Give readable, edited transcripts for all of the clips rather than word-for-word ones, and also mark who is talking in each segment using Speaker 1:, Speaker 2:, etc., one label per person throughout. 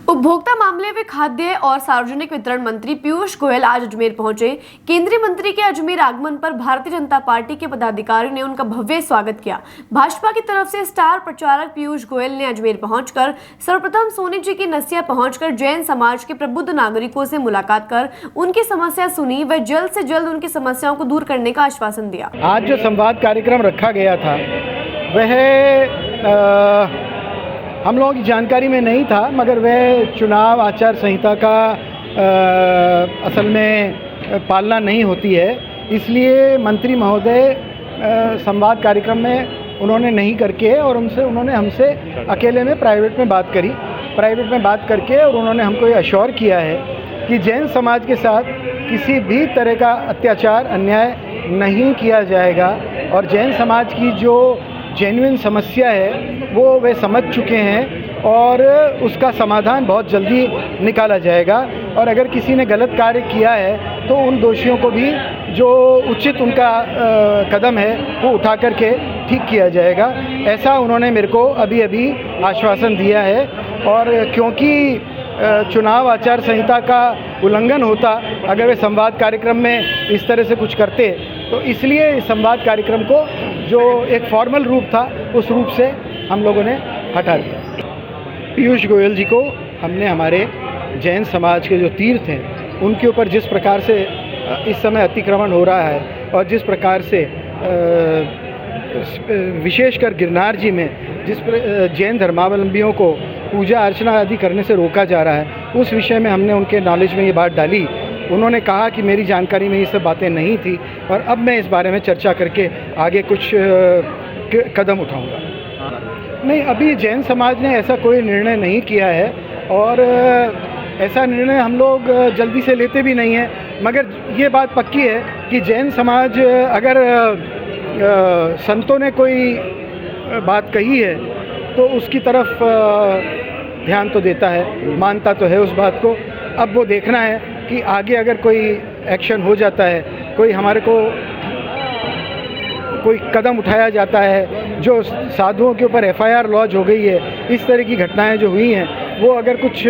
Speaker 1: उपभोक्ता मामले व खाद्य और सार्वजनिक वितरण मंत्री पीयूष गोयल आज अजमेर पहुंचे। केंद्रीय मंत्री के अजमेर आगमन पर भारतीय जनता पार्टी के पदाधिकारियों ने उनका भव्य स्वागत किया। भाजपा की तरफ से स्टार प्रचारक पीयूष गोयल ने अजमेर पहुंचकर सर्वप्रथम सोनी जी की नसिया पहुंचकर जैन समाज के प्रबुद्ध नागरिकों से मुलाकात कर उनकी समस्या सुनी व जल्द से जल्द उनकी समस्याओं को दूर करने का आश्वासन दिया।
Speaker 2: आज जो संवाद कार्यक्रम रखा गया था वह हम लोगों की जानकारी में नहीं था, मगर वह चुनाव आचार संहिता का असल में पालना नहीं होती है, इसलिए मंत्री महोदय संवाद कार्यक्रम में उन्होंने नहीं करके और उन्होंने हमसे अकेले में प्राइवेट में बात करी। प्राइवेट में बात करके और उन्होंने हमको ये अश्योर किया है कि जैन समाज के साथ किसी भी तरह का अत्याचार अन्याय नहीं किया जाएगा और जैन समाज की जो जेन्युइन समस्या है वो वे समझ चुके हैं और उसका समाधान बहुत जल्दी निकाला जाएगा। और अगर किसी ने गलत कार्य किया है तो उन दोषियों को भी जो उचित उनका कदम है वो उठा करके ठीक किया जाएगा, ऐसा उन्होंने मेरे को अभी आश्वासन दिया है। और क्योंकि चुनाव आचार संहिता का उल्लंघन होता अगर वे संवाद कार्यक्रम में इस तरह से कुछ करते, तो इसलिए इस संवाद कार्यक्रम को जो एक फॉर्मल रूप था उस रूप से हम लोगों ने हटा दिया। पीयूष गोयल जी को हमने हमारे जैन समाज के जो तीर्थ हैं उनके ऊपर जिस प्रकार से इस समय अतिक्रमण हो रहा है और जिस प्रकार से विशेषकर गिरनार जी में जिस जैन धर्मावलंबियों को पूजा अर्चना आदि करने से रोका जा रहा है, उस विषय में हमने उनके नॉलेज में ये बात डाली। उन्होंने कहा कि मेरी जानकारी में ये सब बातें नहीं थी और अब मैं इस बारे में चर्चा करके आगे कुछ कदम उठाऊंगा। नहीं, अभी जैन समाज ने ऐसा कोई निर्णय नहीं किया है और ऐसा निर्णय हम लोग जल्दी से लेते भी नहीं हैं, मगर ये बात पक्की है कि जैन समाज अगर संतों ने कोई बात कही है तो उसकी तरफ ध्यान तो देता है, मानता तो है उस बात को। अब वो देखना है कि आगे अगर कोई एक्शन हो जाता है, कोई हमारे को कोई कदम उठाया जाता है, जो साधुओं के ऊपर FIR लॉन्च हो गई है, इस तरह की घटनाएं जो हुई हैं वो अगर कुछ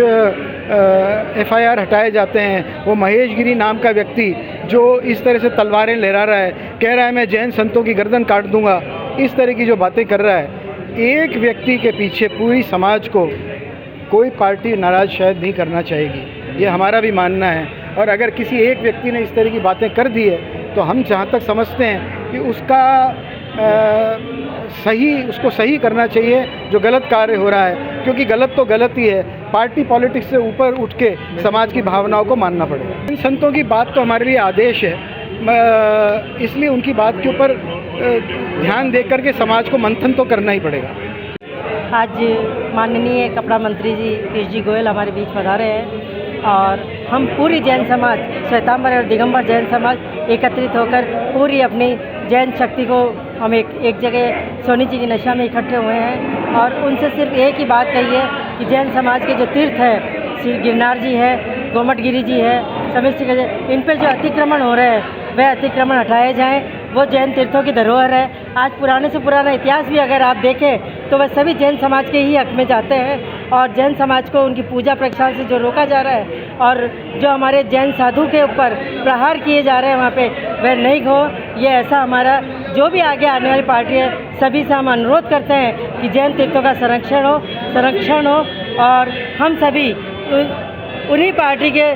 Speaker 2: FIR हटाए जाते हैं, वो महेश गिरी नाम का व्यक्ति जो इस तरह से तलवारें लहरा रहा है, कह रहा है मैं जैन संतों की गर्दन काट दूंगा, इस तरह की जो बातें कर रहा है, एक व्यक्ति के पीछे पूरी समाज को कोई पार्टी नाराज़ शायद नहीं करना चाहेगी, ये हमारा भी मानना है। और अगर किसी एक व्यक्ति ने इस तरह की बातें कर दी है तो हम जहाँ तक समझते हैं कि उसका उसको सही करना चाहिए जो गलत कार्य हो रहा है, क्योंकि गलत तो गलत ही है। पार्टी पॉलिटिक्स से ऊपर उठ के समाज की भावनाओं को मानना पड़ेगा। इन संतों की बात तो हमारे लिए आदेश है, इसलिए उनकी बात के ऊपर ध्यान दे करके समाज को मंथन तो करना ही पड़ेगा।
Speaker 3: आज माननीय कपड़ा मंत्री जी पीयूष जी गोयल हमारे बीच पधारे हैं और हम पूरी जैन समाज, श्वेतांबर और दिगंबर जैन समाज एकत्रित होकर पूरी अपनी जैन शक्ति को हम एक जगह सोनी जी की नशा में इकट्ठे हुए हैं और उनसे सिर्फ एक ही बात कही है कि जैन समाज के जो तीर्थ है, श्री गिरनार जी है, गोमट गिरी जी है, समिष्टि इन पर जो अतिक्रमण हो रहे हैं वह अतिक्रमण हटाए जाएं। वो जैन तीर्थों की धरोहर है। आज पुराने से पुराना इतिहास भी अगर आप देखें तो वह सभी जैन समाज के ही हक में जाते हैं और जैन समाज को उनकी पूजा प्रक्षाल से जो रोका जा रहा है और जो हमारे जैन साधु के ऊपर प्रहार किए जा रहे हैं वहाँ पे वह नहीं हो। ये ऐसा हमारा जो भी आगे आने वाली पार्टी है सभी से हम अनुरोध करते हैं कि जैन तीर्थों का संरक्षण हो और हम सभी उन्हीं पार्टी के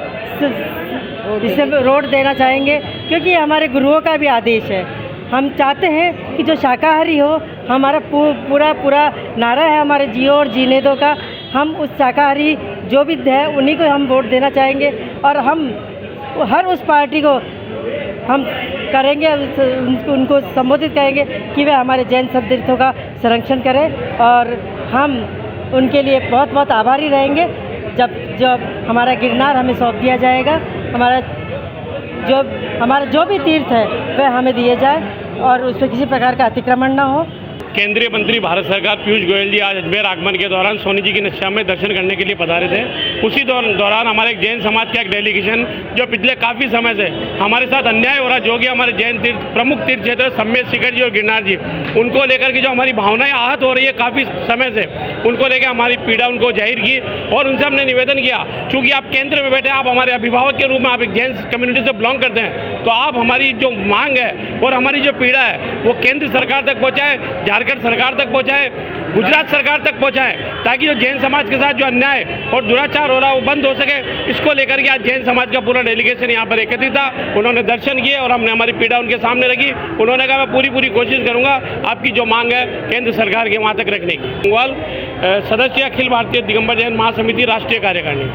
Speaker 3: इसे रोड देना चाहेंगे, क्योंकि हमारे गुरुओं का भी आदेश है। हम चाहते हैं कि जो शाकाहारी हो, हमारा पूरा नारा है हमारे जियो और जीने दो का, हम उस शाकाहारी जो भी है उन्हीं को हम वोट देना चाहेंगे और हम हर उस पार्टी को हम करेंगे, उनको संबोधित करेंगे कि वे हमारे जैन सब तीर्थों का संरक्षण करें और हम उनके लिए बहुत बहुत आभारी रहेंगे जब हमारा गिरनार हमें सौंप दिया जाएगा। हमारा जो भी तीर्थ है वह हमें दिए जाए और उस पर किसी प्रकार का अतिक्रमण ना हो
Speaker 4: केंद्रीय मंत्री भारत सरकार पीयूष गोयल जी आज अजमेर आगमन के दौरान सोनी जी की नशा में दर्शन करने के लिए पधारे थे। उसी दौरान हमारे जैन समाज का एक डेलीगेशन जो पिछले काफ़ी समय से हमारे साथ अन्याय हो रहा, जो कि हमारे जैन प्रमुख तीर्थ क्षेत्र सम्मेत शिखर जी और गिरनार जी, उनको लेकर के जो हमारी भावनाएं आहत हो रही है काफ़ी समय से, उनको लेकर हमारी पीड़ा उनको जाहिर की और उनसे हमने निवेदन किया, चूँकि आप केंद्र में बैठे, आप हमारे अभिभावक के रूप में, आप एक जैन कम्युनिटी से बिलोंग करते हैं, तो आप हमारी जो मांग है और हमारी जो पीड़ा है वो केंद्र सरकार तक पहुँचाए, झारखंड सरकार तक पहुँचाए, गुजरात सरकार तक पहुँचाए, ताकि जो जैन समाज के साथ जो अन्याय और दुराचार हो रहा है वो बंद हो सके। इसको लेकर के आज जैन समाज का पूरा डेलीगेशन यहाँ पर एकत्रित था। उन्होंने दर्शन किए और हमने हमारी पीड़ा उनके सामने रखी। उन्होंने कहा मैं पूरी कोशिश करूँगा आपकी जो मांग है केंद्र सरकार के वहाँ तक रखने की। सदस्य अखिल भारतीय दिगंबर जैन महासमिति राष्ट्रीय कार्यकारिणी।